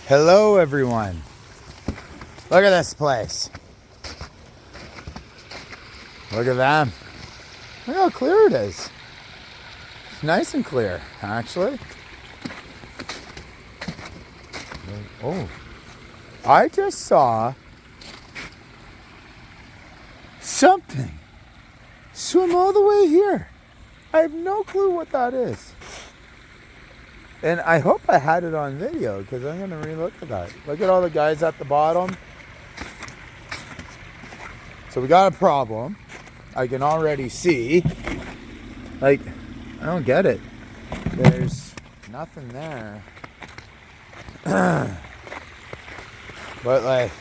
Hello everyone. Look at this place. Look at them. Look how clear it is. It's nice and clear, actually. Oh, I just saw something swim all the way here. I have no clue what that is. And I hope I had it on video because I'm going to re-look at that. Look at all the guys at the bottom. So we got a problem. I can already see. Like, I don't get it. There's nothing there. But like,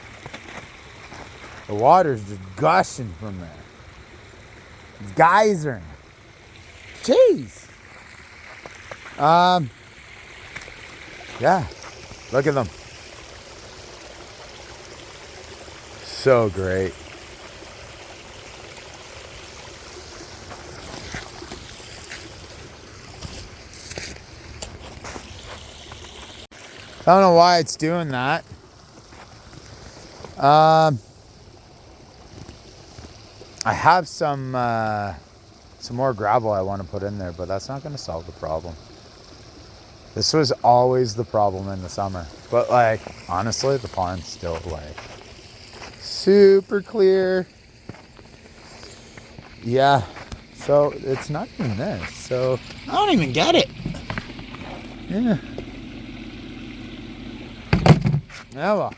the water's just gushing from there. It's geysering. Jeez. Yeah, look at them. So great. I don't know why it's doing that. I have some more gravel I want to put in there, but that's not going to solve the problem. This was always the problem in the summer. But like, honestly, the pond's still like super clear. Yeah, so it's not even this. So I don't even get it. Yeah. Yeah, well.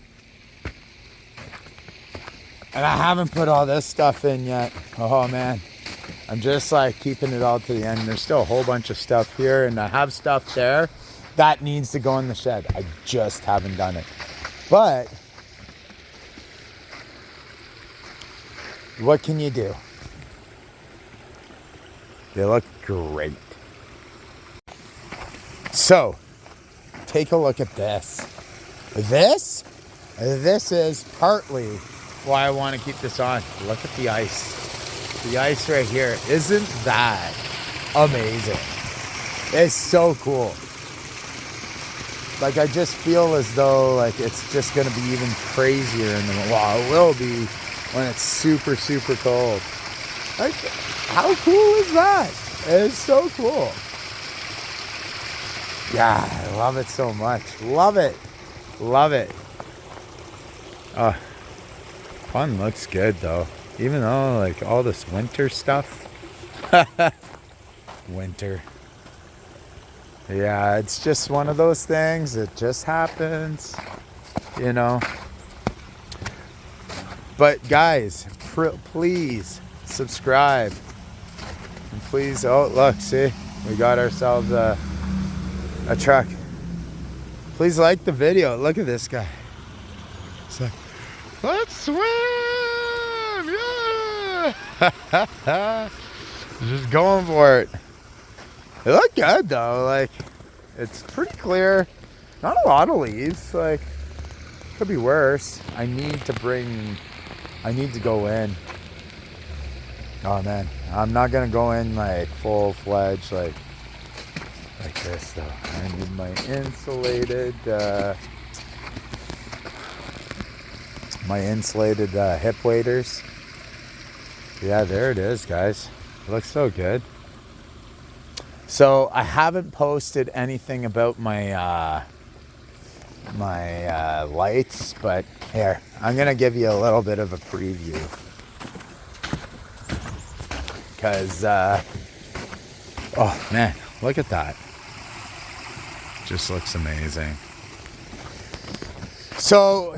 And I haven't put all this stuff in yet. Oh man. I'm just like keeping it all to the end. There's still a whole bunch of stuff here, and I have stuff there that needs to go in the shed. I just haven't done it. But what can you do? They look great. So, take a look at this. This is partly why I want to keep this on. Look at the ice. The ice right here. Isn't that amazing? It's so cool. Like, I just feel as though like it's just going to be even crazier in the, well, it will be when it's super, super cold. Like, how cool is that? It's so cool. Yeah, I love it so much. Love it. Love it. Pond looks good though. Even though like all this winter stuff. Winter. Yeah, it's just one of those things. It just happens, you know. But guys, please subscribe. And please, oh look, see, we got ourselves a truck. Please like the video. Look at this guy. It's like, let's swim! Yeah! Just going for it. They look good though. Like, it's pretty clear. Not a lot of leaves. Like, could be worse. I need to go in. Oh man, I'm not gonna go in like full-fledged like this though. I need my insulated hip waders. Yeah, there it is, guys. It looks so good. So I haven't posted anything about my lights, but here, I'm gonna give you a little bit of a preview. Because oh man, look at that. Just looks amazing. So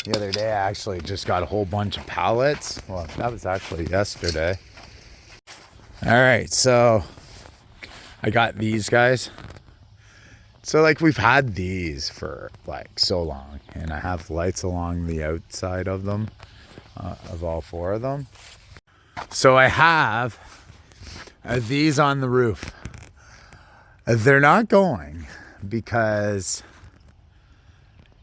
the other day I actually just got a whole bunch of pallets. Well, that was actually yesterday. All right, so I got these guys. So like we've had these for like so long, and I have lights along the outside of them, of all four of them. So I have these on the roof. They're not going because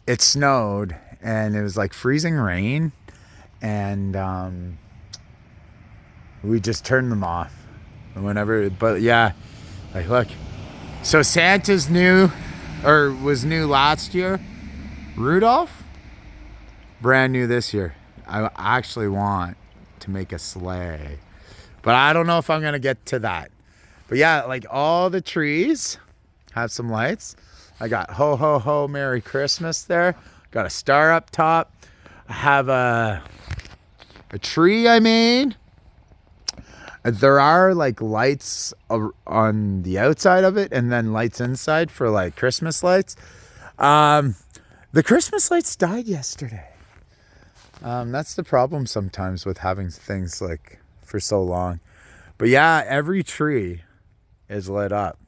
it snowed and it was like freezing rain, and we just turned them off whenever. But yeah, like look, so Santa's new or was new last year. Rudolph, brand new this year. I actually want to make a sleigh, but I don't know if I'm gonna get to that. But yeah, like all the trees have some lights. I got ho ho ho Merry Christmas there. Got a star up top. I have a tree I made. There are like lights on the outside of it and then lights inside for like Christmas lights. The Christmas lights died yesterday. That's the problem sometimes with having things like for so long. But yeah, every tree is lit up,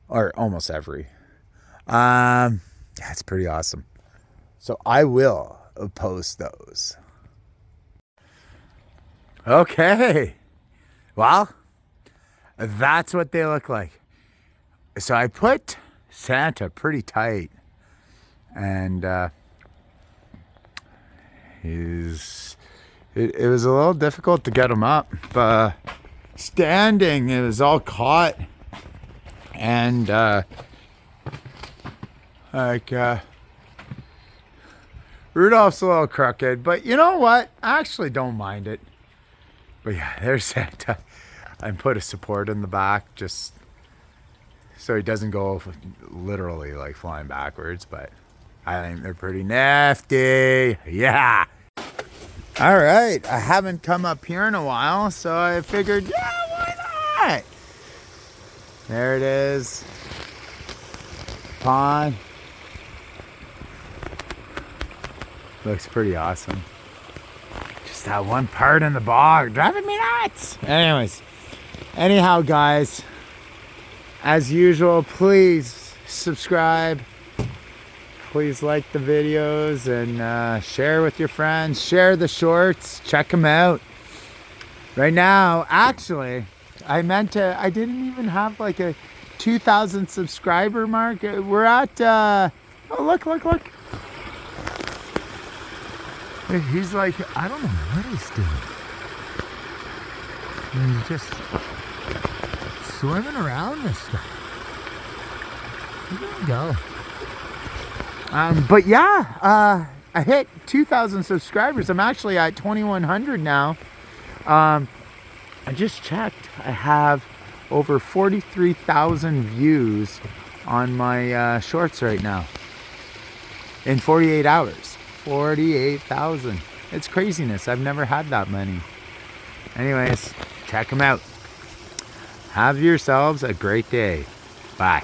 or almost every. Yeah, it's pretty awesome. So I will post those. Okay. Well, that's what they look like. So I put Santa pretty tight, and it was a little difficult to get him up. Standing, it was all caught, and Rudolph's a little crooked, but you know what? I actually don't mind it. But yeah, there's Santa. I put a support in the back just so he doesn't go literally like flying backwards, but I think they're pretty nifty. Yeah. All right. I haven't come up here in a while, so I figured, yeah, why not? There it is. Pond. Looks pretty awesome. Just that one part in the bog driving me nuts. Anyhow, guys, as usual, please subscribe. Please like the videos and share with your friends. Share the shorts. Check them out. Right now, actually, I didn't even have like a 2,000 subscriber mark. We're at, oh, look. He's like, I don't know what he's doing. He's just swimming around this stuff. There you go. But yeah, I hit 2,000 subscribers. I'm actually at 2,100 now. I just checked. I have over 43,000 views on my shorts right now. In 48 hours. 48,000. It's craziness. I've never had that many. Anyways, check them out. Have yourselves a great day. Bye.